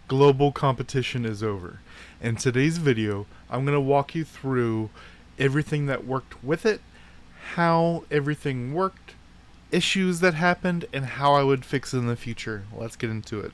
global competition is over. In today's video, I'm going to walk you through everything that worked with it, how everything worked, issues that happened, and how I would fix it in the future. Let's get into it.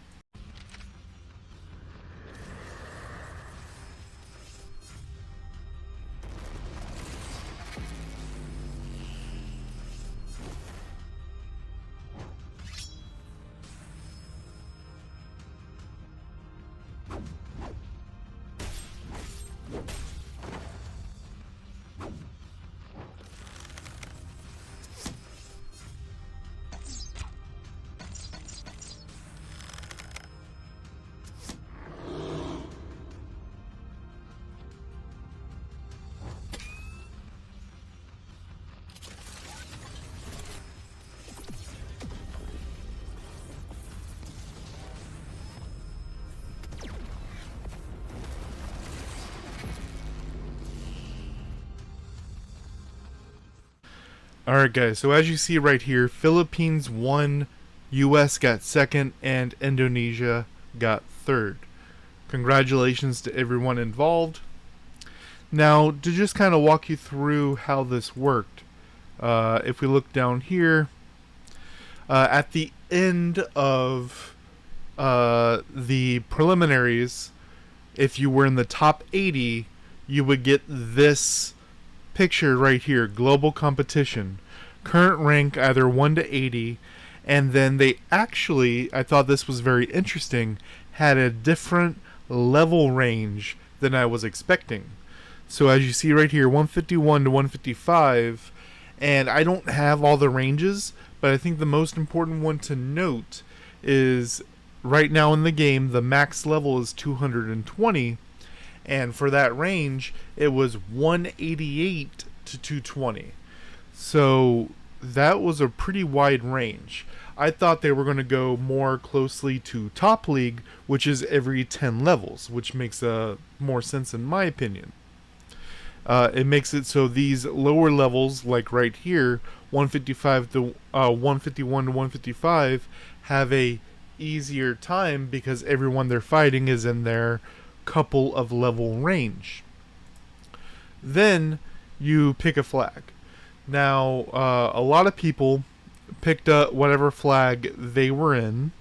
Alright guys, so as you see right here, Philippines won, US got second, and Indonesia got third. Congratulations to everyone involved. Now, to just kind of walk you through how this worked, if we look down here, at the end of the preliminaries, if you were in the top 80, you would get this picture right here, global competition, current rank either 1 to 80, and then they actually, I thought this was very interesting, had a different level range than I was expecting. So as you see right here, 151 to 155, and I don't have all the ranges, but I think the most important one to note is right now in the game the max level is 220, and for that range it was 188 to 220. So that was a pretty wide range. I thought they were going to go more closely to top league, which is every 10 levels, which makes more sense in my opinion. It makes it so these lower levels, like right here, 155 to 151 to 155, have a easier time because everyone they're fighting is in their couple of level range. Then you pick a flag. Now a lot of people picked up whatever flag they were in.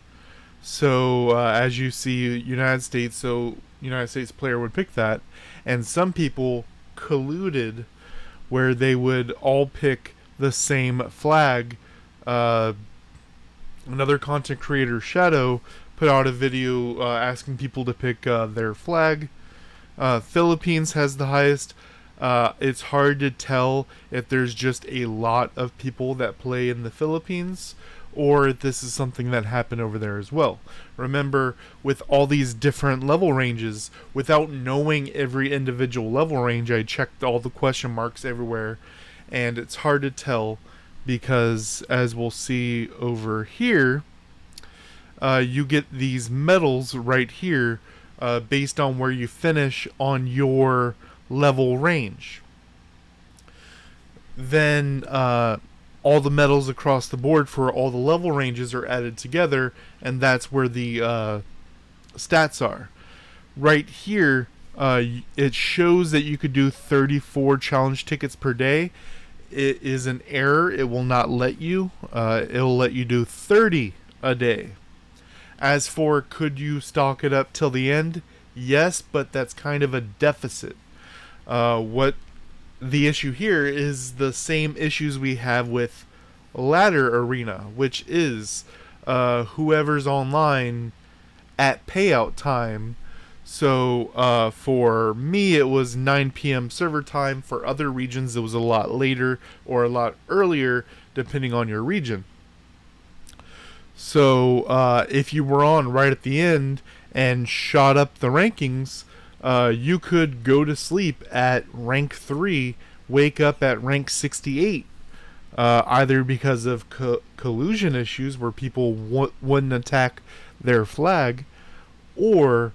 So as you see, United States, so United States player would pick that, and some people colluded where they would all pick the same flag. Another content creator, Shadow, put out a video asking people to pick their flag. Philippines has the highest. It's hard to tell if there's just a lot of people that play in the Philippines or if this is something that happened over there as well. Remember, with all these different level ranges, without knowing every individual level range, I checked all the question marks everywhere, and it's hard to tell because, as we'll see over here, you get these medals right here based on where you finish on your level range. Then all the medals across the board for all the level ranges are added together, and that's where the stats are. Right here, it shows that you could do 34 challenge tickets per day. It is an error. It will not let you. It'll let you do 30 a day. As for could you stock it up till the end? Yes, but that's kind of a deficit. What the issue here is the same issues we have with Ladder Arena, which is whoever's online at payout time. So for me it was 9 p.m. server time. For other regions it was a lot later or a lot earlier depending on your region. So if you were on right at the end and shot up the rankings, you could go to sleep at rank 3, wake up at rank 68, either because of collusion issues where people wouldn't attack their flag, or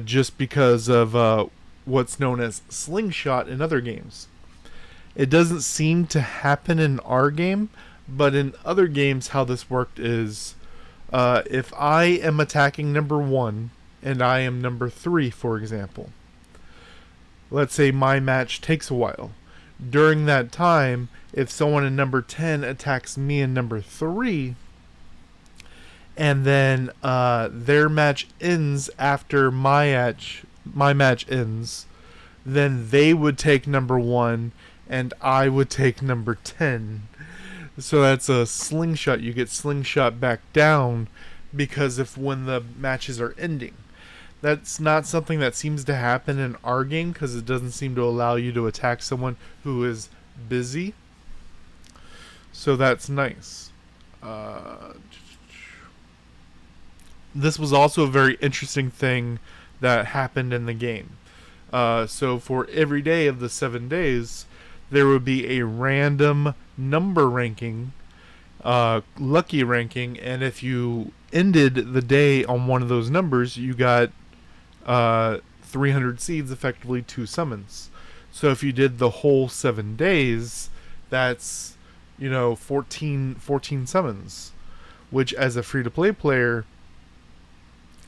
just because of what's known as slingshot in other games. It doesn't seem to happen in our game, but in other games how this worked is if I am attacking number 1 and I am number 3, for example. Let's say my match takes a while. During that time, if someone in number 10 attacks me in number 3, and then their match ends after my match ends, then they would take number 1 and I would take number 10. So that's a slingshot. You get slingshot back down because of when the matches are ending. That's not something that seems to happen in our game because it doesn't seem to allow you to attack someone who is busy. So that's nice. This was also a very interesting thing that happened in the game. So for every day of the 7 days, there would be a random number ranking, lucky ranking, and if you ended the day on one of those numbers, you got 300 seeds, effectively 2 summons. So if you did the whole 7 days, that's 14 summons, which as a free-to-play player,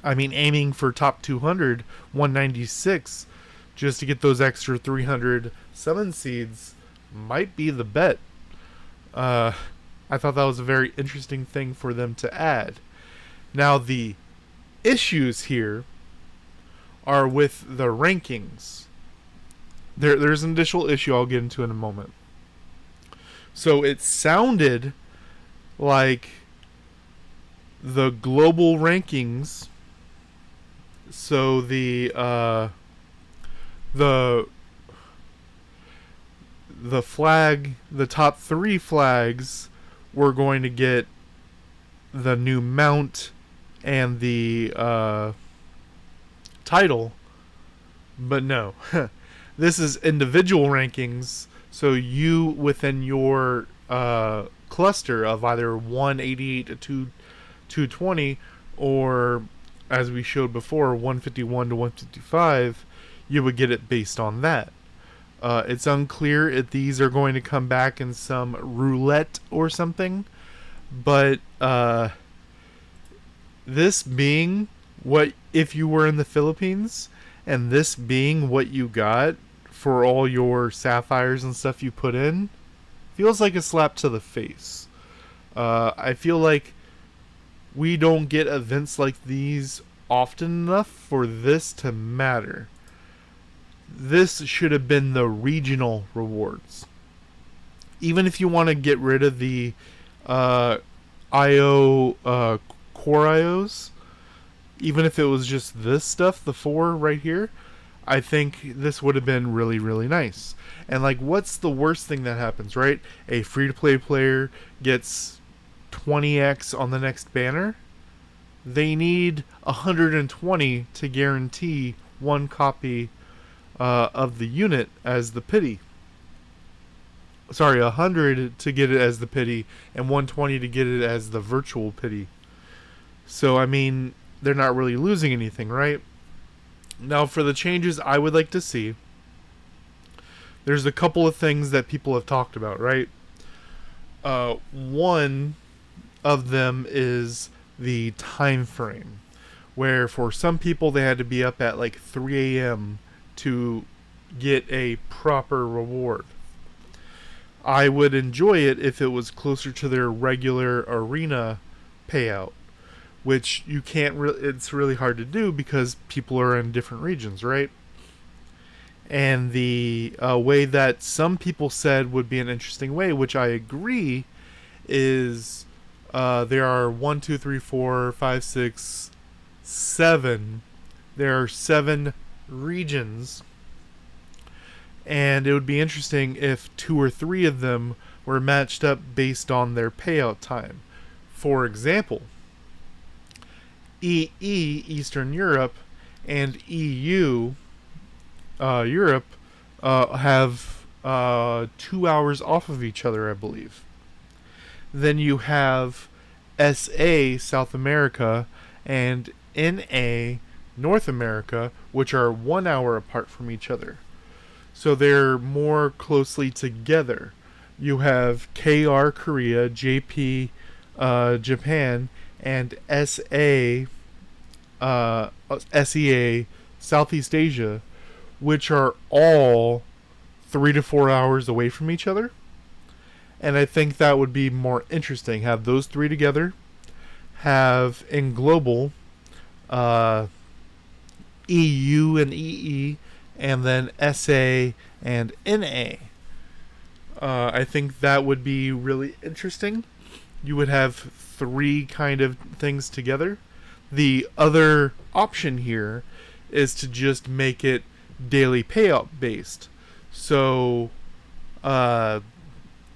I mean, aiming for top 200, 196, just to get those extra 300 summon seeds might be the bet. I thought that was a very interesting thing for them to add. Now, the issues here are with the rankings. There's an additional issue I'll get into in a moment. So it sounded like the global rankings, so the flag, the top 3 flags were going to get the new mount and the title, but no. This is individual rankings, so you within your cluster of either 188 to 220, or as we showed before, 151 to 155, you would get it based on that. It's unclear if these are going to come back in some roulette or something, but this being what, if you were in the Philippines, and this being what you got for all your sapphires and stuff you put in, feels like a slap to the face. I feel like we don't get events like these often enough for this to matter. This should have been the regional rewards. Even if you want to get rid of the IO core IOs, even if it was just this stuff, the 4 right here, I think this would have been really, really nice. And like, what's the worst thing that happens, right? A free-to-play player gets 20x on the next banner. They need 120 to guarantee 1 copy of the unit as the pity. Sorry, 100 to get it as the pity, and 120 to get it as the virtual pity. So, I mean, they're not really losing anything, right? Now, for the changes I would like to see, there's a couple of things that people have talked about, right? One of them is the time frame, where for some people they had to be up at like 3 a.m. to get a proper reward. I would enjoy it if it was closer to their regular arena payout, which you can't it's really hard to do because people are in different regions, right? And the way that some people said would be an interesting way, which I agree, is there are 1, 2, 3, 4, 5, 6, 7. There are 7 regions, and it would be interesting if 2 or 3 of them were matched up based on their payout time. For example, EE, Eastern Europe, and EU, Europe, have 2 hours off of each other, I believe. Then you have SA, South America, and NA, North America, which are 1 hour apart from each other. So they're more closely together. You have KR, Korea, JP, Japan, and SA, SEA, Southeast Asia, which are all 3 to 4 hours away from each other. And I think that would be more interesting. Have those three together. Have in global EU and EE, and then SA and NA. I think that would be really interesting. You would have three kind of things together. The other option here is to just make it daily payout based. So, at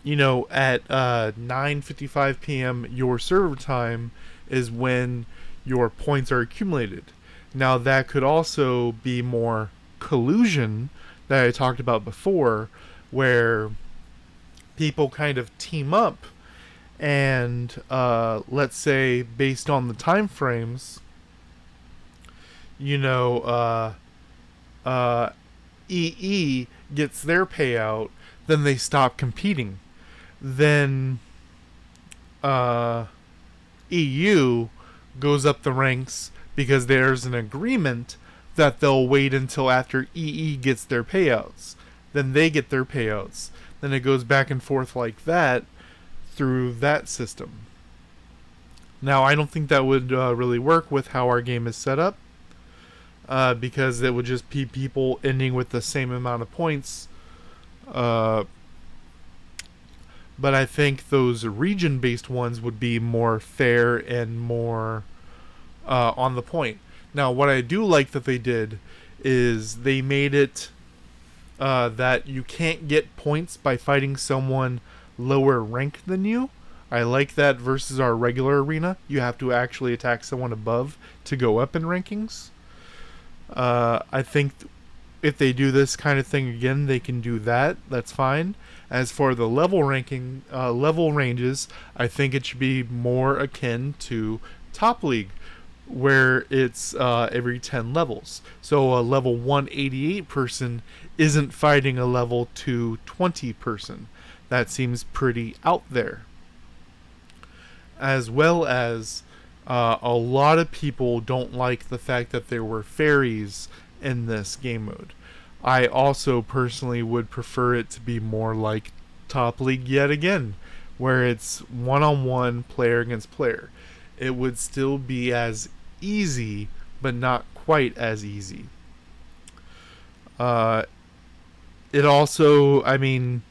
9:55 p.m. your server time is when your points are accumulated. Now that could also be more collusion that I talked about before, where people kind of team up and let's say based on the time frames, EE gets their payout, then they stop competing. Then EU goes up the ranks because there's an agreement that they'll wait until after EE gets their payouts. Then they get their payouts. Then it goes back and forth like that through that system. Now, I don't think that would really work with how our game is set up, because it would just be people ending with the same amount of points. But I think those region-based ones would be more fair and more on the point. Now, what I do like that they did is they made it that you can't get points by fighting someone lower ranked than you. I like that versus our regular arena. You have to actually attack someone above to go up in rankings. I think if they do this kind of thing again, they can do that. That's fine. As for the level ranges, I think it should be more akin to Top League, where it's every 10 levels. So a level 188 person isn't fighting a level 220 person. That seems pretty out there. As well as a lot of people don't like the fact that there were fairies in this game mode. I also personally would prefer it to be more like Top League yet again, where it's one-on-one, player against player. It would still be as easy, but not quite as easy. It also, it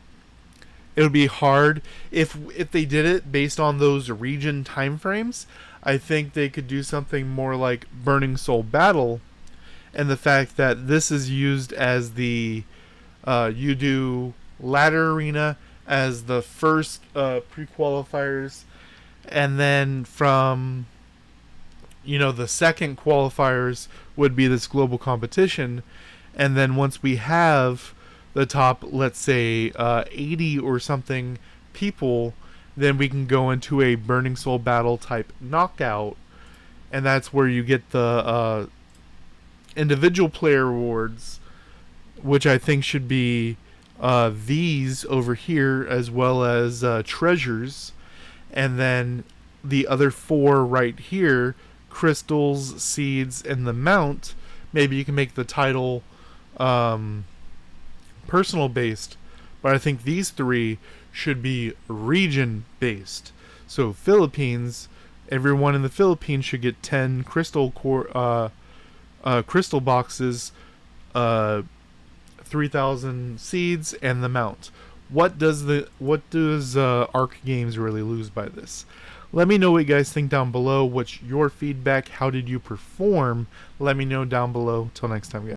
would be hard if they did it based on those region time frames. I think they could do something more like Burning Soul Battle, and the fact that this is used as the you do ladder arena as the first pre-qualifiers, and then from the second qualifiers would be this global competition, and then once we have the top, let's say 80 or something people, then we can go into a Burning Soul Battle type knockout, and that's where you get the individual player rewards, which I think should be these over here, as well as treasures, and then the other four right here, crystals, seeds, and the mount. Maybe you can make the title personal based, but I think these three should be region based. So Philippines, everyone in the Philippines should get 10 crystal boxes, 3,000 seeds, and the mount. What does Arc Games really lose by this? Let me know what you guys think down below. What's your feedback? How did you perform? Let me know down below. Till next time, guys.